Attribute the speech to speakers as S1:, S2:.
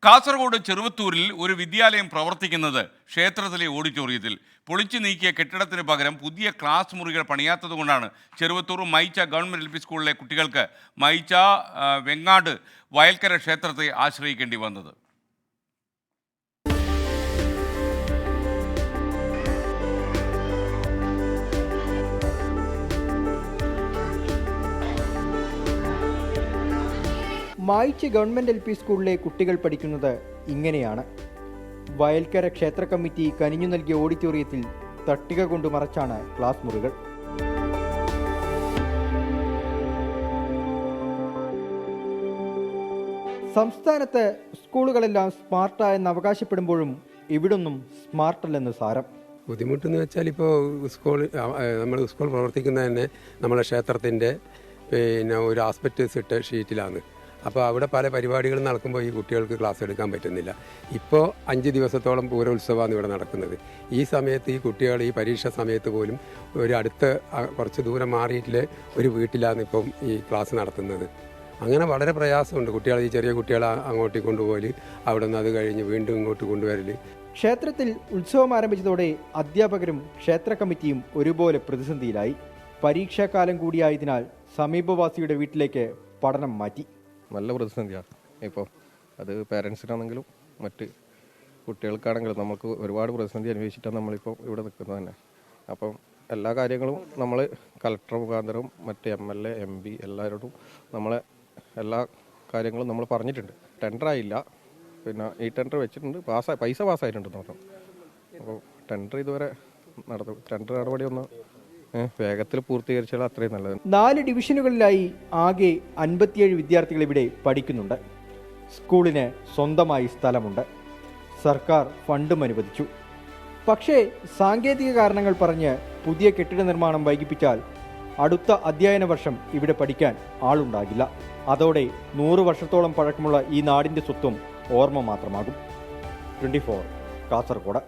S1: കാസർഗോഡ് ചെറുവത്തൂരിൽ ഒരു വിദ്യാലയം പ്രവർത്തിക്കുന്നത് ക്ഷേത്രത്തിലെ ഓഡിറ്റോറിയത്തിൽ. പൊളിച്ചു നീക്കിയ കെട്ടിടത്തിന് പകരം പുതിയ ക്ലാസ് മുറികൾ പണിയാത്തതുകൊണ്ടാണ് ചെറുവത്തൂർ മൈച്ച ഗവൺമെൻറ് LP സ്കൂളിലെ കുട്ടികൾക്ക് മൈച്ച വെങ്ങാട് വയൽക്കര ക്ഷേത്രത്തെ ആശ്രയിക്കേണ്ടി വന്നത്.
S2: മായിച്ച് ഗവൺമെൻറ് LP സ്കൂളിലെ കുട്ടികൾ പഠിക്കുന്നത് ഇങ്ങനെയാണ്. വയൽക്കര ക്ഷേത്ര കമ്മിറ്റി കനിഞ്ഞു നൽകിയ ഓഡിറ്റോറിയത്തിൽ തട്ടിക കൊണ്ട് മറച്ചാണ് ക്ലാസ് മുറികൾ. സംസ്ഥാനത്ത് സ്കൂളുകളെല്ലാം സ്മാർട്ടായെന്ന് അവകാശപ്പെടുമ്പോഴും ഇവിടൊന്നും സ്മാർട്ടല്ലെന്ന് സാരം.
S3: ബുദ്ധിമുട്ടെന്ന് വെച്ചാൽ ഇപ്പോൾ നമ്മൾ സ്കൂൾ പ്രവർത്തിക്കുന്നത് തന്നെ നമ്മളെ ക്ഷേത്രത്തിൻ്റെ ഒരു ആസ്പെക്റ്റസ് ഇട്ട ഷീറ്റിലാണ്. അപ്പോൾ അവിടെ പല പരിപാടികളും നടക്കുമ്പോൾ ഈ കുട്ടികൾക്ക് ക്ലാസ് എടുക്കാൻ പറ്റുന്നില്ല. ഇപ്പോൾ 5 ദിവസത്തോളം പൂരോത്സവമാണ് ഇവിടെ നടക്കുന്നത്. ഈ സമയത്ത് ഈ കുട്ടികൾ ഈ പരീക്ഷ സമയത്ത് പോലും ഒരു കുറച്ച് ദൂരം മാറിയിട്ടുള്ള ഒരു വീട്ടിലാണ് ഇപ്പം ഈ ക്ലാസ് നടത്തുന്നത്. അങ്ങനെ വളരെ പ്രയാസമുണ്ട്. ഈ ചെറിയ കുട്ടികളെ അങ്ങോട്ട് കൊണ്ടുപോയി അവിടെ നിന്ന് അത് കഴിഞ്ഞ് വീണ്ടും ഇങ്ങോട്ട് കൊണ്ടുവരൽ.
S2: ക്ഷേത്രത്തിൽ ഉത്സവം ആരംഭിച്ചതോടെ അധ്യാപകരും ക്ഷേത്ര കമ്മിറ്റിയും ഒരുപോലെ പ്രതിസന്ധിയിലായി. പരീക്ഷാകാലം കൂടിയായതിനാൽ സമീപവാസിയുടെ വീട്ടിലേക്ക് പഠനം മാറ്റി.
S4: നല്ല പ്രതിസന്ധിയാണ് ഇപ്പോൾ. അത് പേരൻസിനാണെങ്കിലും മറ്റ് കുട്ടികൾക്കാണെങ്കിലും നമുക്ക് ഒരുപാട് പ്രതിസന്ധി അനുഭവിച്ചിട്ടാണ് നമ്മളിപ്പോൾ ഇവിടെ നിൽക്കുന്നത് തന്നെ. അപ്പം എല്ലാ കാര്യങ്ങളും നമ്മൾ കളക്ടർ മുഖാന്തരവും മറ്റ് MLA MP എല്ലാവരോടും നമ്മളെ എല്ലാ കാര്യങ്ങളും നമ്മൾ പറഞ്ഞിട്ടുണ്ട്. ടെൻഡറായില്ല, പിന്നെ ഈ ടെൻഡർ വെച്ചിട്ടുണ്ട്, പൈസ പാസ്സായിട്ടുണ്ടെന്ന് പറഞ്ഞു. അപ്പോൾ ടെൻഡർ ഇതുവരെ ടെൻഡർ നടപടി ഒന്ന് വേഗത്തിൽ പൂർത്തീകരിച്ചാൽ അത്രയും നല്ലത്.
S2: 4 ഡിവിഷനുകളിലായി ആകെ 57 വിദ്യാർത്ഥികൾ ഇവിടെ പഠിക്കുന്നുണ്ട്. സ്കൂളിന് സ്വന്തമായി സ്ഥലമുണ്ട്. സർക്കാർ ഫണ്ടും അനുവദിച്ചു. പക്ഷേ സാങ്കേതിക കാരണങ്ങൾ പറഞ്ഞ് പുതിയ കെട്ടിട നിർമ്മാണം വൈകിപ്പിച്ചാൽ അടുത്ത അധ്യയന വർഷം ഇവിടെ പഠിക്കാൻ ആളുണ്ടാകില്ല. അതോടെ 100 വർഷത്തോളം പഴക്കമുള്ള ഈ നാടിൻ്റെ സ്വത്വം ഓർമ്മ മാത്രമാകും. 24 കാസർഗോഡ്.